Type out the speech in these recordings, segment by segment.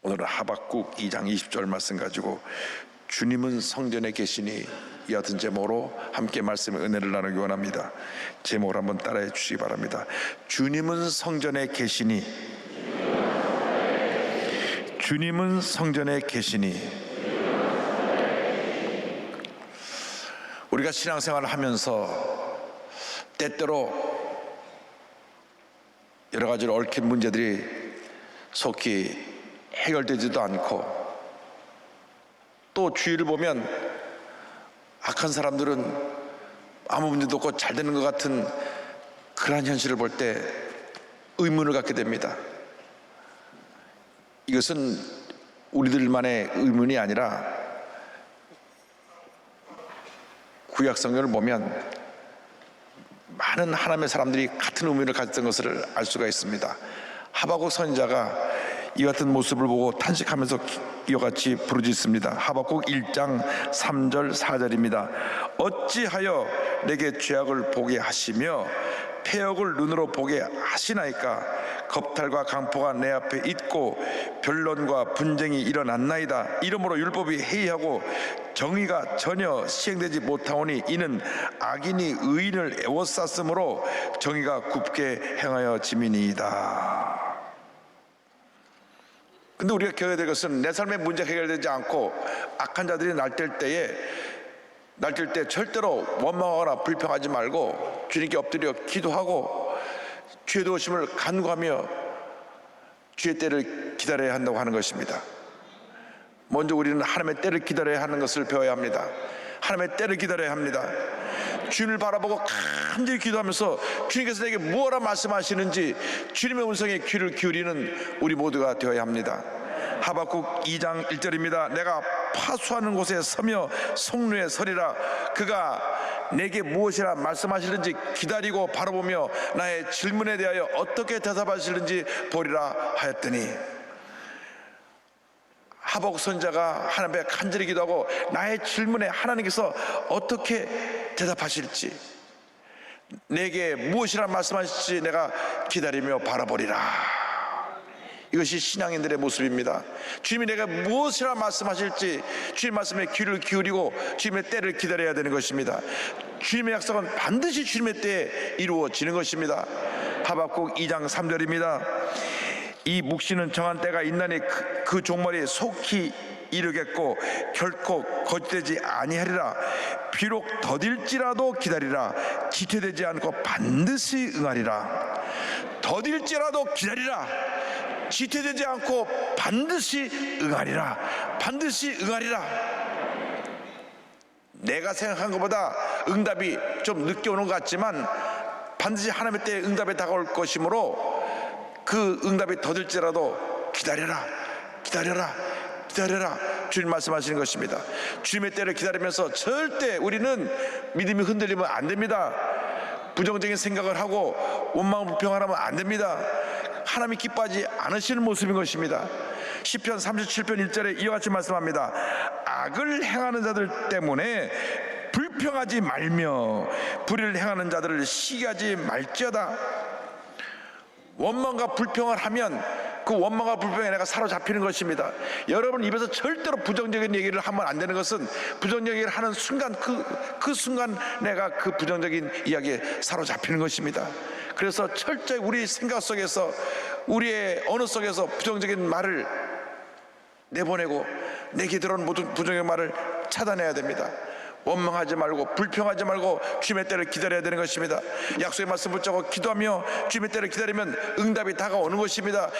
오늘은 하박국 2장 20절 말씀 가지고 주님은 성전에 계시니 이 같은 제목으로 함께 말씀의 은혜를 나누기 원합니다. 제목을 한번 따라해 주시기 바랍니다. 주님은 성전에 계시니, 주님은 성전에 계시니. 우리가 신앙생활을 하면서 때때로 여러 가지로 얽힌 문제들이 속히 해결되지도 않고, 또 주위를 보면 악한 사람들은 아무 문제도 없고 잘 되는 것 같은 그러한 현실을 볼 때 의문을 갖게 됩니다. 이것은 우리들만의 의문이 아니라 구약 성경을 보면 많은 하나님의 사람들이 같은 의문을 가졌던 것을 알 수가 있습니다. 하박국 선지자가 이 같은 모습을 보고 탄식하면서 이와 같이 부르짖습니다. 하박국 1장 3절 4절입니다. 어찌하여 내게 죄악을 보게 하시며 패역을 눈으로 보게 하시나이까? 겁탈과 강포가 내 앞에 있고 변론과 분쟁이 일어났나이다. 이러므로 율법이 해이하고 정의가 전혀 시행되지 못하오니 이는 악인이 의인을 애워쌌으므로 정의가 굽게 행하여 짐이니이다. 근데 우리가 겪어야 될 것은 내 삶의 문제가 해결되지 않고 악한 자들이 날뛸 때 절대로 원망하거나 불평하지 말고 주님께 엎드려 기도하고 주의 도우심을 간구하며 주의 때를 기다려야 한다고 하는 것입니다. 먼저 우리는 하나님의 때를 기다려야 하는 것을 배워야 합니다. 하나님의 때를 기다려야 합니다. 주님을 바라보고 간절히 기도하면서 주님께서 내게 무엇라 말씀하시는지 주님의 음성에 귀를 기울이는 우리 모두가 되어야 합니다. 하박국 2장 1절입니다. 내가 파수하는 곳에 서며 성루에 서리라. 그가 내게 무엇이라 말씀하시는지 기다리고 바라보며 나의 질문에 대하여 어떻게 대답하시는지 보리라 하였더니, 하박국 선지자가 하나님 앞에 간절히 기도하고 나의 질문에 하나님께서 어떻게 대답하실지, 내게 무엇이라 말씀하실지 내가 기다리며 바라보리라. 이것이 신앙인들의 모습입니다. 주님이 내가 무엇이라 말씀하실지 주님 말씀에 귀를 기울이고 주님의 때를 기다려야 되는 것입니다. 주님의 약속은 반드시 주님의 때에 이루어지는 것입니다. 하박국 2장 3절입니다. 이 묵시는 정한 때가 있나니 그 종말이 속히 이르겠고 결코 거짓되지 아니하리라. 비록 더딜지라도 기다리라. 지체되지 않고 반드시 응하리라. 더딜지라도 기다리라. 지체되지 않고 반드시 응하리라. 반드시 응하리라. 내가 생각한 것보다 응답이 좀 늦게 오는 것 같지만 반드시 하나님의 때에 응답이 다가올 것이므로 그 응답이 더딜지라도 기다려라, 기다려라, 기다려라. 주님 말씀하시는 것입니다. 주님의 때를 기다리면서 절대 우리는 믿음이 흔들리면 안 됩니다. 부정적인 생각을 하고 원망 불평하면 안 됩니다. 하나님이 기뻐하지 않으시는 모습인 것입니다. 시편 37편 1절에 이와 같이 말씀합니다. 악을 행하는 자들 때문에 불평하지 말며 불의를 행하는 자들을 시기하지 말지어다. 원망과 불평을 하면 그 원망과 불평에 내가 사로잡히는 것입니다. 여러분 입에서 절대로 부정적인 얘기를 하면 안 되는 것은 부정적인 얘기를 하는 순간 그 순간 내가 그 부정적인 이야기에 사로잡히는 것입니다. 그래서 철저히 우리 생각 속에서 우리의 언어 속에서 부정적인 말을 내보내고 내게 들어온 모든 부정적인 말을 차단해야 됩니다. 원망하지 말고 불평하지 말고 주님의 때를 기다려야 되는 것입니다. 약속의 말씀 붙잡고 기도하며 주님의 때를 기다리면 응답이 다가오는 것입니다.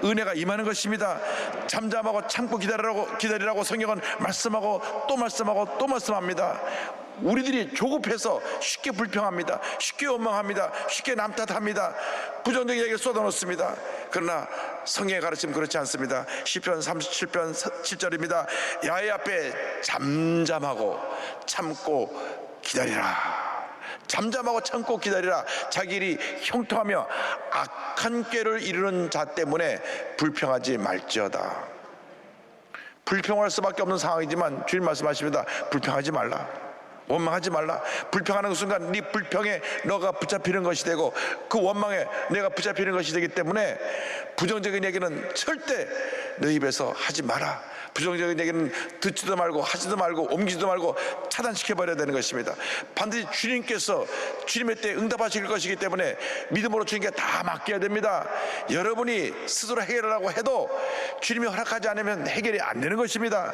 은혜가 임하는 것입니다. 잠잠하고 참고 기다리라고 성경은 말씀하고 또 말씀하고 또 말씀합니다. 우리들이 조급해서 쉽게 불평합니다. 쉽게 원망합니다. 쉽게 남 탓합니다. 부정적인 얘기를 쏟아놓습니다. 그러나 성경의 가르침은 그렇지 않습니다. 시편 37편 7절입니다. 야훼 앞에 잠잠하고 참고 기다리라. 잠잠하고 참고 기다리라. 자기 일이 형통하며 악한 꾀를 이루는 자 때문에 불평하지 말지어다. 불평할 수밖에 없는 상황이지만 주님 말씀하십니다. 불평하지 말라. 원망하지 말라. 불평하는 그 순간 네 불평에 너가 붙잡히는 것이 되고 그 원망에 내가 붙잡히는 것이 되기 때문에 부정적인 얘기는 절대 너희 입에서 하지 마라. 부정적인 얘기는 듣지도 말고 하지도 말고 옮기지도 말고 차단시켜버려야 되는 것입니다. 반드시 주님께서 주님의 때에 응답하실 것이기 때문에 믿음으로 주님께 다 맡겨야 됩니다. 여러분이 스스로 해결하라고 해도 주님이 허락하지 않으면 해결이 안 되는 것입니다.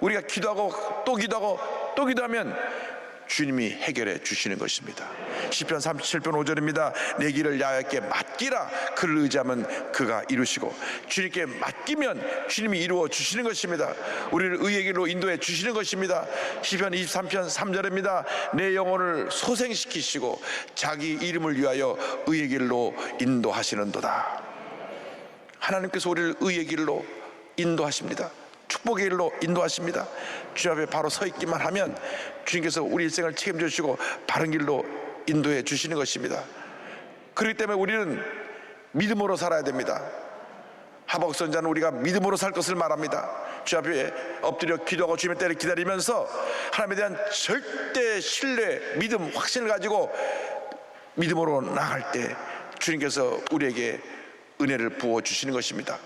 우리가 기도하고 또 기도하고 또 기도하면 주님이 해결해 주시는 것입니다. 시편 37편 5절입니다. 내 길을 야훼께 맡기라. 그를 의지하면 그가 이루시고, 주님께 맡기면 주님이 이루어 주시는 것입니다. 우리를 의의 길로 인도해 주시는 것입니다. 시편 23편 3절입니다. 내 영혼을 소생시키시고 자기 이름을 위하여 의의 길로 인도하시는도다. 하나님께서 우리를 의의 길로 인도하십니다. 축복의 길로 인도하십니다. 주님 앞에 바로 서 있기만 하면 주님께서 우리 일생을 책임져 주시고 바른 길로 인도해 주시는 것입니다. 그렇기 때문에 우리는 믿음으로 살아야 됩니다. 하박국 선지자는 우리가 믿음으로 살 것을 말합니다. 주 앞에 엎드려 기도하고 주님의 때를 기다리면서 하나님에 대한 절대 신뢰, 믿음, 확신을 가지고 믿음으로 나아갈 때 주님께서 우리에게 은혜를 부어주시는 것입니다.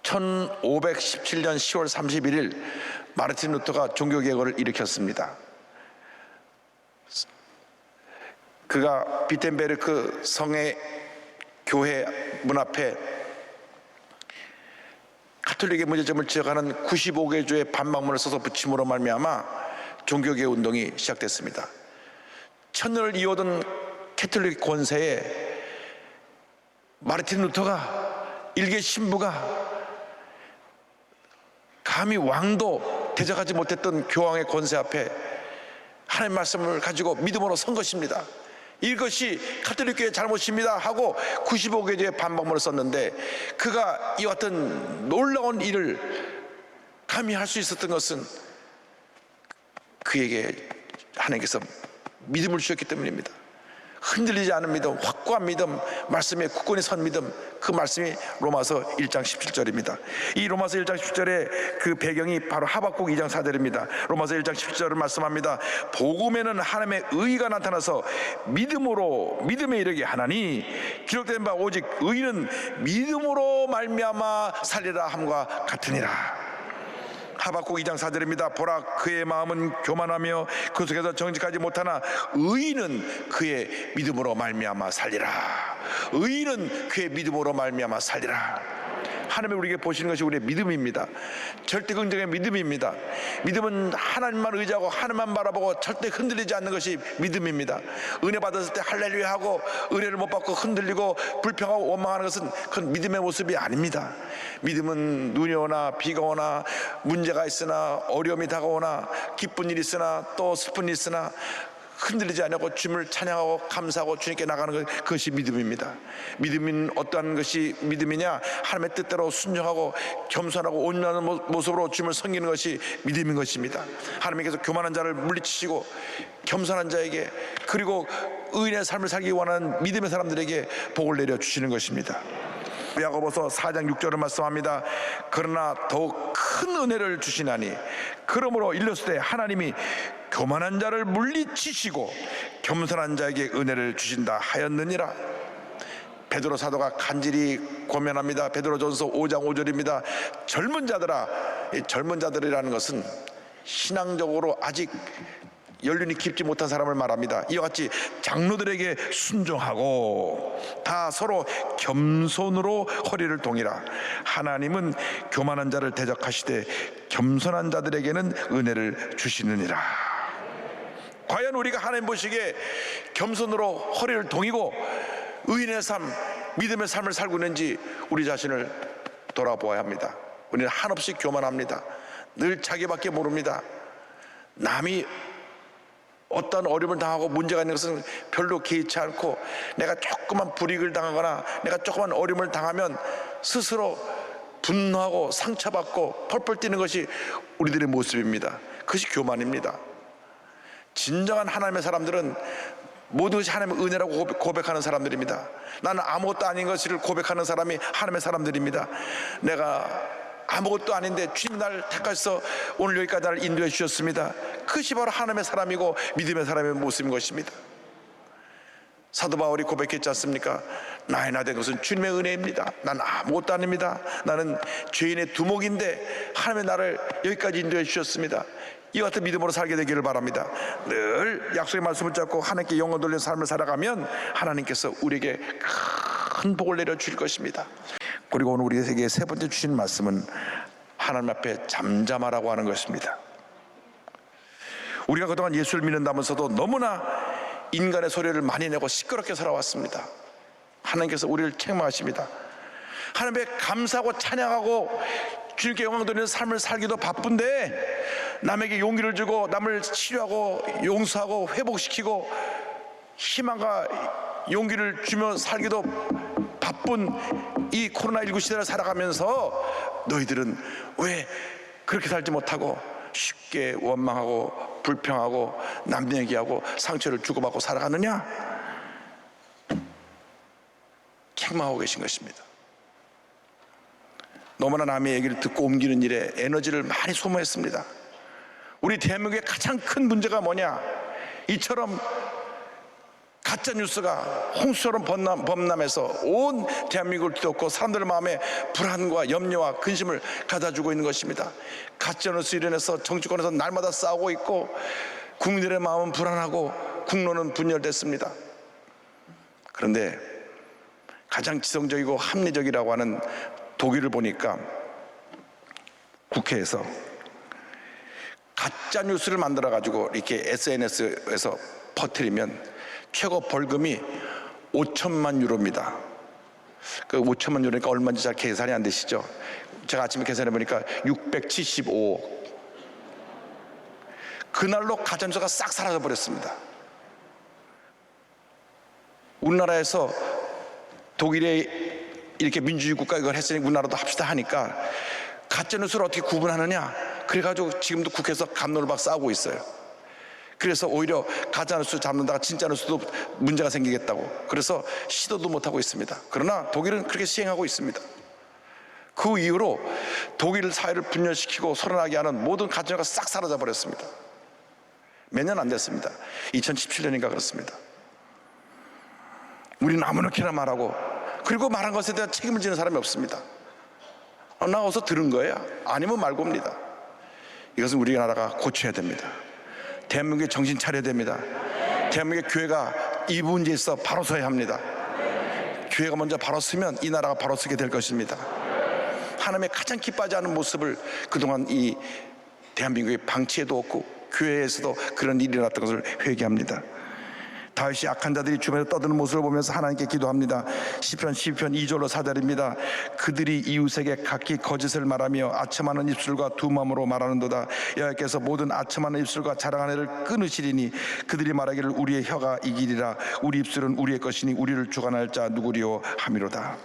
1517년 10월 31일 마르틴 루터가 종교개혁을 일으켰습니다. 그가 비텐베르크 성의 교회 문 앞에 가톨릭의 문제점을 지적하는 95개조의 반박문을 써서 붙임으로 말미암아 종교개혁 운동이 시작됐습니다. 천년을 이어오던 가톨릭 권세에 마르틴 루터가 일개 신부가 감히 왕도 대적하지 못했던 교황의 권세 앞에 하나님의 말씀을 가지고 믿음으로 선 것입니다. 이것이 가톨릭교회의 잘못입니다 하고 95개조의 반박문을 썼는데, 그가 이와 같은 놀라운 일을 감히 할 수 있었던 것은 그에게 하나님께서 믿음을 주셨기 때문입니다. 흔들리지 않은 믿음, 확고한 믿음, 말씀에 굳건히 선 믿음, 그 말씀이 로마서 1장 17절입니다. 이 로마서 1장 17절의 그 배경이 바로 하박국 2장 4절입니다. 로마서 1장 17절을 말씀합니다. 복음에는 하나님의 의가 나타나서 믿음에 이르게 하나니 기록된 바 오직 의는 믿음으로 말미암아 살리라 함과 같으니라. 하박국 2장 4절입니다. 보라, 그의 마음은 교만하며 그 속에서 정직하지 못하나 의인은 그의 믿음으로 말미암아 살리라. 의인은 그의 믿음으로 말미암아 살리라. 하나님이 우리에게 보시는 것이 우리의 믿음입니다. 절대 긍정의 믿음입니다. 믿음은 하나님만 의지하고 하나님만 바라보고 절대 흔들리지 않는 것이 믿음입니다. 은혜 받았을 때 할렐루야 하고 은혜를 못 받고 흔들리고 불평하고 원망하는 것은 그건 믿음의 모습이 아닙니다. 믿음은 눈이 오나 비가 오나 문제가 있으나 어려움이 다가오나 기쁜 일이 있으나 또 슬픈 일이 있으나 흔들리지 않고 주님을 찬양하고 감사하고 주님께 나가는 것, 그것이 믿음입니다. 믿음은 어떠한 것이 믿음이냐? 하나님의 뜻대로 순종하고 겸손하고 온유한 모습으로 주님을 섬기는 것이 믿음인 것입니다. 하나님께서 교만한 자를 물리치시고 겸손한 자에게, 그리고 의인의 삶을 살기 원하는 믿음의 사람들에게 복을 내려주시는 것입니다. 야고보서 4장 6절을 말씀합니다. 그러나 더욱 큰 은혜를 주시나니 그러므로 일렀을 때 하나님이 교만한 자를 물리치시고 겸손한 자에게 은혜를 주신다 하였느니라. 베드로 사도가 간절히 고면합니다. 베드로전서 5장 5절입니다. 젊은 자들아, 이 젊은 자들이라는 것은 신앙적으로 아직 연륜이 깊지 못한 사람을 말합니다. 이와 같이 장로들에게 순종하고 다 서로 겸손으로 허리를 동이라. 하나님은 교만한 자를 대적하시되 겸손한 자들에게는 은혜를 주시느니라. 과연 우리가 하나님 보시기에 겸손으로 허리를 동이고 의인의 삶, 믿음의 삶을 살고 있는지 우리 자신을 돌아보아야 합니다. 우리는 한없이 교만합니다. 늘 자기밖에 모릅니다. 남이 어떤 어려움을 당하고 문제가 있는 것은 별로 개의치 않고, 내가 조그만 불이익을 당하거나 내가 조그만 어려움을 당하면 스스로 분노하고 상처받고 펄펄 뛰는 것이 우리들의 모습입니다. 그것이 교만입니다. 진정한 하나님의 사람들은 모든 것이 하나님의 은혜라고 고백하는 사람들입니다. 나는 아무것도 아닌 것을 고백하는 사람이 하나님의 사람들입니다. 내가 아무것도 아닌데 주님 날 택하셔서 오늘 여기까지 나를 인도해 주셨습니다. 그것이 바로 하나님의 사람이고 믿음의 사람의 모습인 것입니다. 사도 바울이 고백했지 않습니까? 나의 나 된 것은 주님의 은혜입니다. 난 아무것도 아닙니다. 나는 죄인의 두목인데 하나님의 나를 여기까지 인도해 주셨습니다. 이와 같은 믿음으로 살게 되기를 바랍니다. 늘 약속의 말씀을 잡고 하나님께 영혼 돌리는 삶을 살아가면 하나님께서 우리에게 큰 복을 내려주실 것입니다. 그리고 오늘 우리에게 세 번째 주신 말씀은 하나님 앞에 잠잠하라고 하는 것입니다. 우리가 그동안 예수를 믿는다면서도 너무나 인간의 소리를 많이 내고 시끄럽게 살아왔습니다. 하나님께서 우리를 책망하십니다. 하나님께 감사하고 찬양하고 주님께 영광 돌리는 삶을 살기도 바쁜데 남에게 용기를 주고 남을 치료하고 용서하고 회복시키고 희망과 용기를 주며 살기도 바쁜 이 코로나19 시대를 살아가면서 너희들은 왜 그렇게 살지 못하고 쉽게 원망하고 불평하고 남 얘기하고 상처를 주고받고 살아가느냐? 책망하고 계신 것입니다. 너무나 남의 얘기를 듣고 옮기는 일에 에너지를 많이 소모했습니다. 우리 대한민국의 가장 큰 문제가 뭐냐? 이처럼 가짜뉴스가 홍수처럼 범람해서 온 대한민국을 뒤덮고 사람들 마음에 불안과 염려와 근심을 가져주고 있는 것입니다. 가짜뉴스 일어나서 정치권에서 날마다 싸우고 있고 국민들의 마음은 불안하고 국론은 분열됐습니다. 그런데 가장 지성적이고 합리적이라고 하는 독일을 보니까 국회에서 가짜뉴스를 만들어가지고 이렇게 SNS에서 퍼뜨리면 최고 벌금이 5천만 유로입니다. 그 5천만 유로니까 얼마인지 잘 계산이 안 되시죠? 제가 아침에 계산해 보니까 675억. 그날로 가짜뉴스가 싹 사라져 버렸습니다. 우리나라에서 독일의 이렇게 민주주의 국가 이걸 했으니 우리나라도 합시다 하니까 가짜뉴스를 어떻게 구분하느냐? 그래가지고 지금도 국회에서 갑론을박 싸우고 있어요. 그래서 오히려 가짜뉴스 잡는다가 진짜뉴스도 문제가 생기겠다고 그래서 시도도 못하고 있습니다. 그러나 독일은 그렇게 시행하고 있습니다. 그 이후로 독일 사회를 분열시키고 소란하게 하는 모든 가짜뉴스가 싹 사라져 버렸습니다. 몇 년 안 됐습니다. 2017년인가 그렇습니다. 우리는 아무렇게나 말하고 그리고 말한 것에 대한 책임을 지는 사람이 없습니다. 나와서 들은 거예요. 아니면 말고입니다. 이것은 우리나라가 고쳐야 됩니다. 대한민국에 정신 차려야 됩니다. 대한민국의 교회가 이 문제에 있어 바로 서야 합니다. 교회가 먼저 바로 서면 이 나라가 바로 서게 될 것입니다. 하나님의 가장 기뻐하지 않은 모습을 그동안 이 대한민국의 방치에도 없고 교회에서도 그런 일이 일어났던 것을 회개합니다. 다윗이 악한 자들이 주변에 떠드는 모습을 보면서 하나님께 기도합니다. 시편 12편 2절로 4절입니다. 그들이 이웃에게 각기 거짓을 말하며 아첨하는 입술과 두 마음으로 말하는도다. 여호와께서 모든 아첨하는 입술과 자랑하는 애를 끊으시리니 그들이 말하기를 우리의 혀가 이기리라. 우리 입술은 우리의 것이니 우리를 주관할 자 누구리요 함이로다.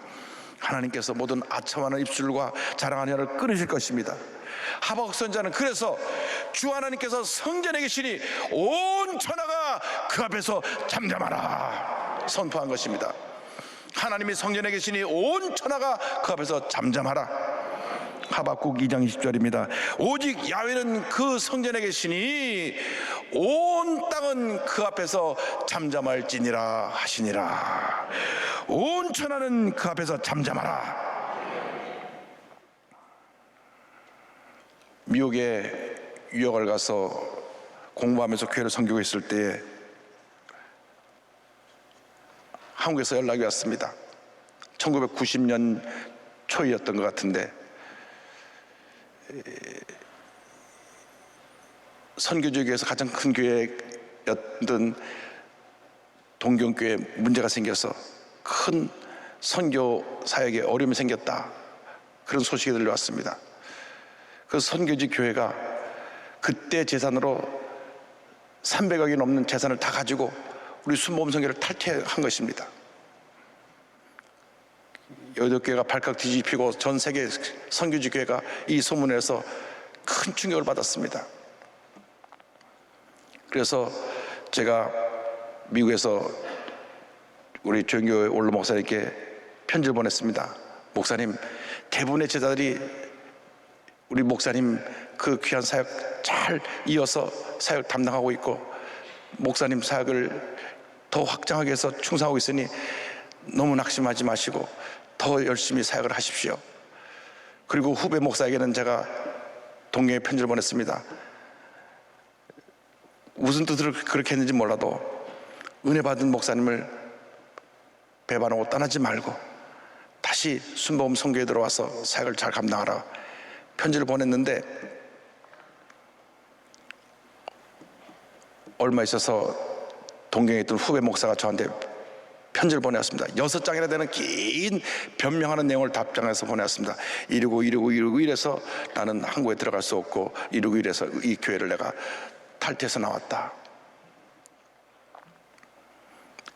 하나님께서 모든 아첨하는 입술과 자랑하는 혀를 끊으실 것입니다. 하박국 선지자는 그래서 주 하나님께서 성전에 계시니 온 천하가 그 앞에서 잠잠하라 선포한 것입니다. 하나님이 성전에 계시니 온 천하가 그 앞에서 잠잠하라. 하박국 2장 20절입니다. 오직 야훼는 그 성전에 계시니 온 땅은 그 앞에서 잠잠할지니라 하시니라. 온 천하는 그 앞에서 잠잠하라. 미국에 유학을 가서 공부하면서 교회를 섬기고 있을 때 한국에서 연락이 왔습니다. 1990년 초이었던 것 같은데 선교지교회에서 가장 큰 교회였던 동경교회에 문제가 생겨서 큰 선교 사역에 어려움이 생겼다. 그런 소식이 들려왔습니다. 그 선교지 교회가 그때 재산으로 300억이 넘는 재산을 다 가지고 우리 순복음 선교를 탈퇴한 것입니다. 8교회가 발칵 뒤집히고 전 세계 선교지 교회가 이 소문에서 큰 충격을 받았습니다. 그래서 제가 미국에서 우리 조영교 원로 목사님께 편지를 보냈습니다. 목사님, 대부분의 제자들이 우리 목사님 그 귀한 사역 잘 이어서 사역 담당하고 있고 목사님 사역을 더 확장하기 위해서 충성하고 있으니 너무 낙심하지 마시고 더 열심히 사역을 하십시오. 그리고 후배 목사에게는 제가 동경에 편지를 보냈습니다. 무슨 뜻으로 그렇게 했는지 몰라도 은혜 받은 목사님을 배반하고 떠나지 말고 다시 순복음 선교에 들어와서 사역을 잘 감당하라 편지를 보냈는데, 얼마 있어서 동경에 있던 후배 목사가 저한테 편지를 보내왔습니다. 6장이나 되는 긴 변명하는 내용을 답장해서 보내왔습니다. 이러고 이래서 나는 한국에 들어갈 수 없고, 이러고 이래서 이 교회를 내가 탈퇴해서 나왔다.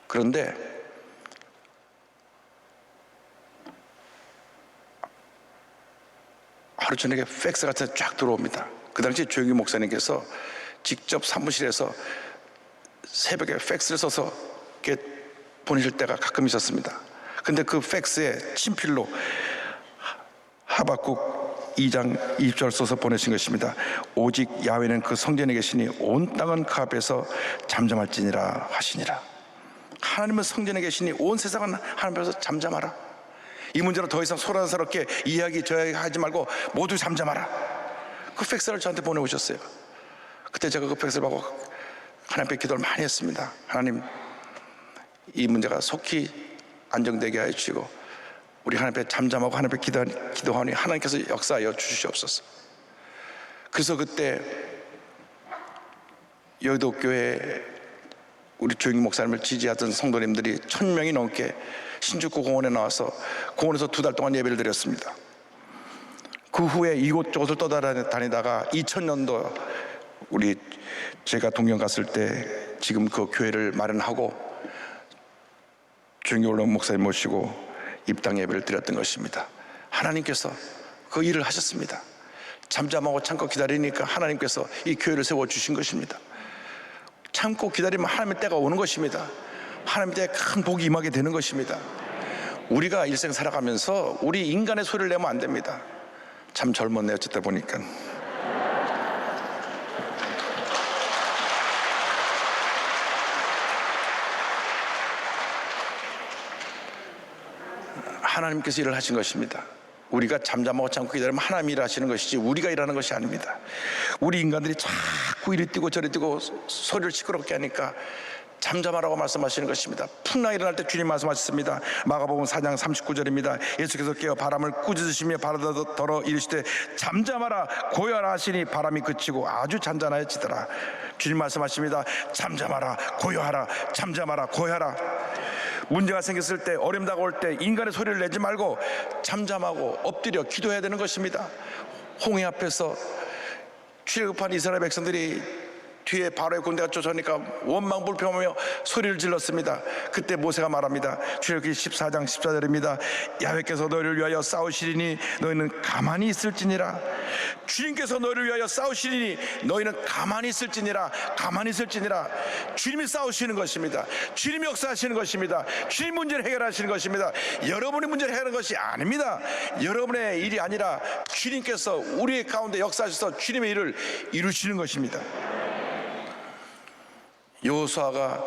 그런데 하루 저녁에 팩스 같은 게 쫙 들어옵니다. 그 당시 조영기 목사님께서 직접 사무실에서 새벽에 팩스를 써서 이렇게 보내실 때가 가끔 있었습니다. 근데 그 팩스에 친필로 하박국 2장 20절 써서 보내신 것입니다. 오직 야훼는 그 성전에 계시니 온 땅은 그 앞에서 잠잠할지니라 하시니라. 하나님은 성전에 계시니 온 세상은 하나님 앞에서 잠잠하라. 이 문제로 더 이상 소란스럽게 이야기 하지 말고 모두 잠잠하라. 그 팩스를 저한테 보내오셨어요. 그때 제가 그 팩스를 받고 하나님께 기도를 많이 했습니다. 하나님, 이 문제가 속히 안정되게 하여 주시고 우리 하나님 앞에 잠잠하고 하나님 앞에 기도하니 하나님께서 역사하여 주시옵소서. 그래서 그때 여의도 교회 우리 조영기 목사님을 지지하던 성도님들이 1000명이 넘게 신주쿠 공원에 나와서 공원에서 2달 동안 예배를 드렸습니다. 그 후에 이곳저곳을 떠다니다가 2000년도 제가 동경 갔을 때 지금 그 교회를 마련하고 조영기 올라온 목사님 모시고 입당 예배를 드렸던 것입니다. 하나님께서 그 일을 하셨습니다. 잠잠하고 참고 기다리니까 하나님께서 이 교회를 세워주신 것입니다. 참고 기다리면 하나님의 때가 오는 것입니다. 하나님의 때에 큰 복이 임하게 되는 것입니다. 우리가 일생 살아가면서 우리 인간의 소리를 내면 안 됩니다. 참 젊었네요. 어쨌다 보니까. 하나님께서 일을 하신 것입니다. 우리가 잠잠하고 참고 기다리면 하나님이 일하시는 것이지 우리가 일하는 것이 아닙니다. 우리 인간들이 자꾸 이리 뛰고 저리 뛰고 소리를 시끄럽게 하니까 잠잠하라고 말씀하시는 것입니다. 풍랑이 일어날 때 주님 말씀하셨습니다. 마가복음 4장 39절입니다. 예수께서 깨어 바람을 꾸짖으시며 바다더러 이르시되 잠잠하라 고요하라 하시니 바람이 그치고 아주 잔잔하여지더라. 주님 말씀하십니다. 잠잠하라 고요하라, 잠잠하라 고요하라. 문제가 생겼을 때, 어려움 다가올 때 인간의 소리를 내지 말고 잠잠하고 엎드려 기도해야 되는 것입니다. 홍해 앞에서 출애굽한 이스라엘 백성들이 뒤에 바로의 군대가 쫓아오니까 원망불평하며 소리를 질렀습니다. 그때 모세가 말합니다. 출애굽기 14장 14절입니다. 야훼께서 너희를 위하여 싸우시리니 너희는 가만히 있을지니라. 주님께서 너희를 위하여 싸우시리니 너희는 가만히 있을지니라. 가만히 있을지니라. 주님이 싸우시는 것입니다. 주님이 역사하시는 것입니다. 주님 문제를 해결하시는 것입니다. 여러분의 문제를 해결하는 것이 아닙니다. 여러분의 일이 아니라 주님께서 우리 가운데 역사하셔서 주님의 일을 이루시는 것입니다. 여호수아가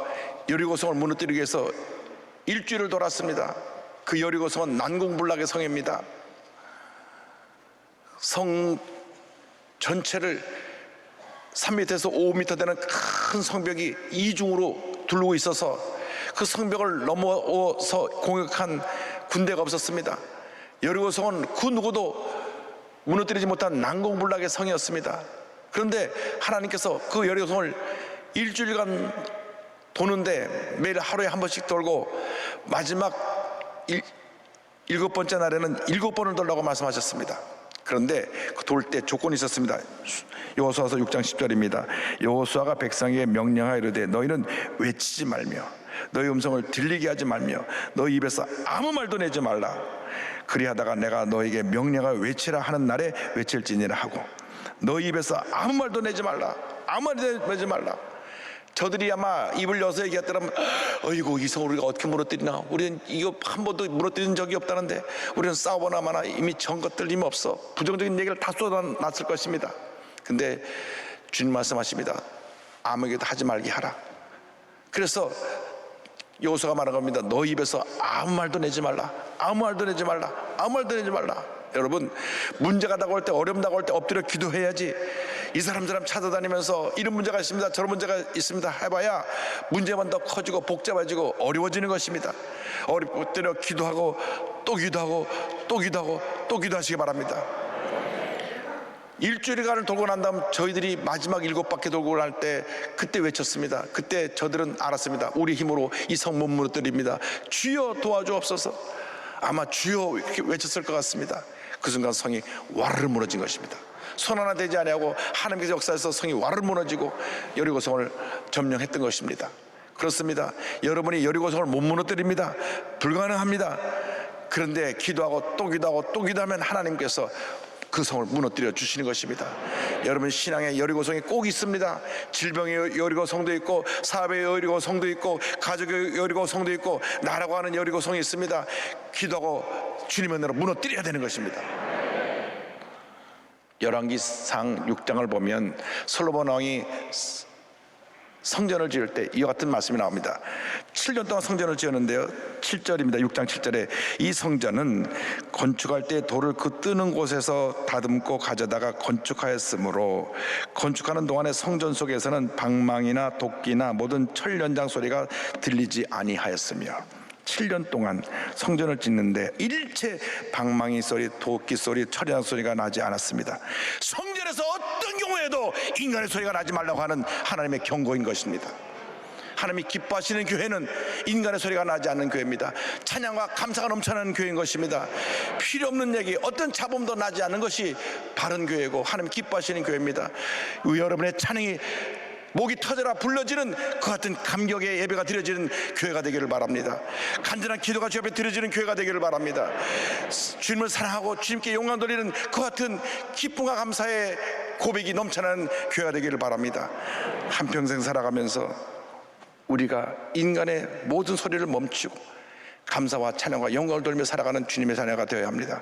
여리고성을 무너뜨리기 위해서 일주일을 돌았습니다. 그 여리고성은 난공불락의 성입니다. 성 전체를 3m에서 5m 되는 큰 성벽이 이중으로 둘르고 있어서 그 성벽을 넘어서 공격한 군대가 없었습니다. 여리고성은 그 누구도 무너뜨리지 못한 난공불락의 성이었습니다. 그런데 하나님께서 그 여리고성을 일주일간 도는데 매일 하루에 한 번씩 돌고 마지막 7번째 날에는 7번을 돌라고 말씀하셨습니다. 그런데 돌 때 조건이 있었습니다. 여호수아서 6장 10절입니다. 여호수아가 백성에게 명령하여 이르되 너희는 외치지 말며 너희 음성을 들리게 하지 말며 너희 입에서 아무 말도 내지 말라. 그리하다가 내가 너에게 명령하여 외치라 하는 날에 외칠지니라 하고, 너희 입에서 아무 말도 내지 말라. 아무 말도 내지 말라. 저들이 아마 입을 여서 얘기했더라면 어이구 이 성을 우리가 어떻게 무너뜨리나, 우리는 이거 한 번도 무너뜨린 적이 없다는데 우리는 싸우거나 마나 이미 전것들 힘 없어, 부정적인 얘기를 다 쏟아놨을 것입니다. 근데 주님 말씀하십니다. 아무에게도 하지 말게 하라. 그래서 여호수아가 말한 겁니다. 너 입에서 아무 말도 내지 말라. 아무 말도 내지 말라. 아무 말도 내지 말라. 여러분, 문제가 다가올 때, 어려움 다가올 때 엎드려 기도해야지. 이 사람 찾아다니면서 이런 문제가 있습니다, 저런 문제가 있습니다 해봐야 문제만 더 커지고 복잡해지고 어려워지는 것입니다. 엎드려 기도하고 또 기도하고 또 기도하고 또 기도하시기 바랍니다. 일주일간을 돌고 난 다음 저희들이 마지막 7바퀴 돌고 날 때 그때 외쳤습니다. 그때 저들은 알았습니다. 우리 힘으로 이 성 못 무너뜨립니다. 주여 도와주옵소서. 아마 주여 이렇게 외쳤을 것 같습니다. 그 순간 성이 와르르 무너진 것입니다. 손 하나 대지 아니하고 하나님께서 역사에서 성이 와르르 무너지고 여리고성을 점령했던 것입니다. 그렇습니다. 여러분이 여리고성을 못 무너뜨립니다. 불가능합니다. 그런데 기도하고 또 기도하고 또 기도하면 하나님께서 그 성을 무너뜨려 주시는 것입니다. 여러분, 신앙의 여리고성이 꼭 있습니다. 질병의 여리고성도 있고, 사업의 여리고성도 있고, 가족의 여리고성도 있고, 나라고 하는 여리고성이 있습니다. 기도하고 주님의 은혜로 무너뜨려야 되는 것입니다. 열왕기상 6장을 보면 솔로몬 왕이 성전을 지을 때 이와 같은 말씀이 나옵니다. 7년 동안 성전을 지었는데요, 7절입니다. 6장 7절에 이 성전은 건축할 때 돌을 그 뜨는 곳에서 다듬고 가져다가 건축하였으므로 건축하는 동안에 성전 속에서는 방망이나 도끼나 모든 철 연장 소리가 들리지 아니하였으며 7년 동안 성전을 짓는데 일체 방망이 소리, 도끼 소리, 철연 소리가 나지 않았습니다. 성전에서 어떤 경우에도 인간의 소리가 나지 말라고 하는 하나님의 경고인 것입니다. 하나님이 기뻐하시는 교회는 인간의 소리가 나지 않는 교회입니다. 찬양과 감사가 넘쳐나는 교회인 것입니다. 필요 없는 얘기, 어떤 잡음도 나지 않는 것이 바른 교회고 하나님 기뻐하시는 교회입니다. 여러분의 찬양이 목이 터져라 불러지는 그 같은 감격의 예배가 드려지는 교회가 되기를 바랍니다. 간절한 기도가 주 앞에 드려지는 교회가 되기를 바랍니다. 주님을 사랑하고 주님께 영광 돌리는 그 같은 기쁨과 감사의 고백이 넘쳐나는 교회가 되기를 바랍니다. 한평생 살아가면서 우리가 인간의 모든 소리를 멈추고 감사와 찬양과 영광을 돌리며 살아가는 주님의 자녀가 되어야 합니다.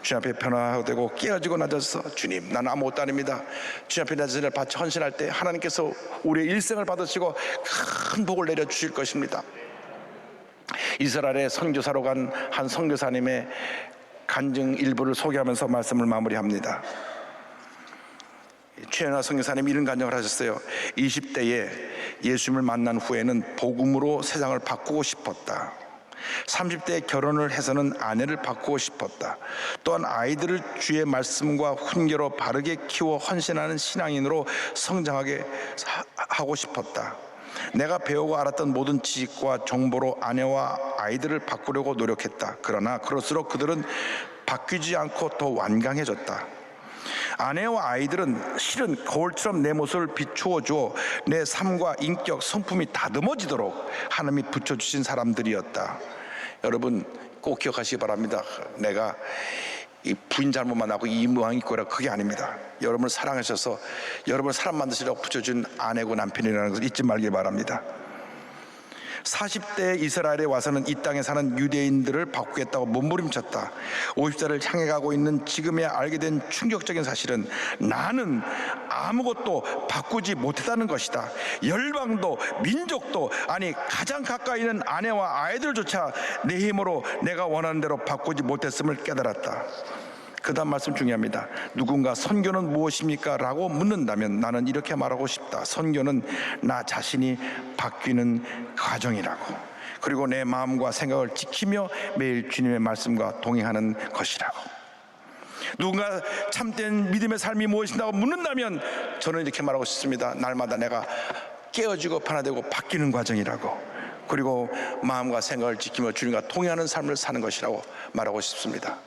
주님 앞에 변화되고 깨어지고 낮아서 주님, 나는 아무것도 아닙니다. 주님 앞에 내 자신을 바쳐 헌신할 때 하나님께서 우리의 일생을 받으시고 큰 복을 내려주실 것입니다. 이스라엘에 선교사로 간 한 선교사님의 간증 일부를 소개하면서 말씀을 마무리합니다. 최연아 선교사님 이런 간증을 하셨어요. 20대에 예수님을 만난 후에는 복음으로 세상을 바꾸고 싶었다. 30대에 결혼을 해서는 아내를 바꾸고 싶었다. 또한 아이들을 주의 말씀과 훈계로 바르게 키워 헌신하는 신앙인으로 성장하게 하고 싶었다. 내가 배우고 알았던 모든 지식과 정보로 아내와 아이들을 바꾸려고 노력했다. 그러나 그럴수록 그들은 바뀌지 않고 더 완강해졌다. 아내와 아이들은 실은 거울처럼 내 모습을 비추어 주어 내 삶과 인격, 성품이 다듬어지도록 하나님이 붙여주신 사람들이었다. 여러분 꼭 기억하시기 바랍니다. 내가 이 부인 잘못 만나고 이 모양이 있거라 그게 아닙니다. 여러분을 사랑하셔서 여러분을 사람 만드시려고 붙여준 아내고 남편이라는 것을 잊지 말길 바랍니다. 40대 이스라엘에 와서는 이 땅에 사는 유대인들을 바꾸겠다고 몸부림쳤다. 50세를 향해 가고 있는 지금에 알게 된 충격적인 사실은 나는 아무것도 바꾸지 못했다는 것이다. 열방도 민족도 아니 가장 가까이 있는 아내와 아이들조차 내 힘으로 내가 원하는 대로 바꾸지 못했음을 깨달았다. 그 다음 말씀 중요합니다. 누군가 선교는 무엇입니까? 라고 묻는다면 나는 이렇게 말하고 싶다. 선교는 나 자신이 바뀌는 과정이라고, 그리고 내 마음과 생각을 지키며 매일 주님의 말씀과 동행하는 것이라고. 누군가 참된 믿음의 삶이 무엇이라고 묻는다면 저는 이렇게 말하고 싶습니다. 날마다 내가 깨어지고 변화되고 바뀌는 과정이라고, 그리고 마음과 생각을 지키며 주님과 동행하는 삶을 사는 것이라고 말하고 싶습니다.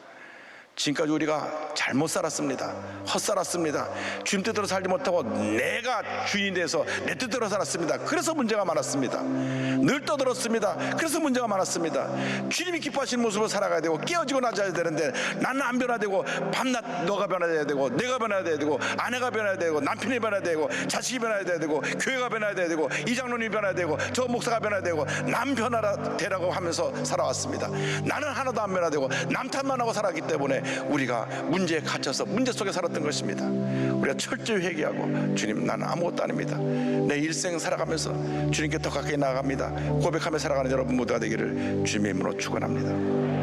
지금까지 우리가 잘못 살았습니다. 헛살았습니다. 주님 뜻대로 살지 못하고 내가 주인이 돼서 내 뜻대로 살았습니다. 그래서 문제가 많았습니다. 늘 떠들었습니다. 그래서 문제가 많았습니다. 주님이 기뻐하시는 모습으로 살아가야 되고 깨어지고 낮아야 되는데 나는 안 변화되고 밤낮 너가 변화돼야 되고 내가 변화돼야 되고 아내가 변화돼야 되고 남편이 변화돼야 되고 자식이 변화돼야 되고 교회가 변화돼야 되고 이 장로님이 변화돼야 되고 저 목사가 변화돼야 되고 남 변화되라고 하면서 살아왔습니다. 나는 하나도 안 변화되고 남 탓만 하고 살았기 때문에 우리가 문제에 갇혀서 문제 속에 살았던 것입니다. 우리가 철저히 회개하고, 주님, 나는 아무것도 아닙니다, 내 일생 살아가면서 주님께 더 가까이 나아갑니다 고백하며 살아가는 여러분 모두가 되기를 주님의 이름으로 축원합니다.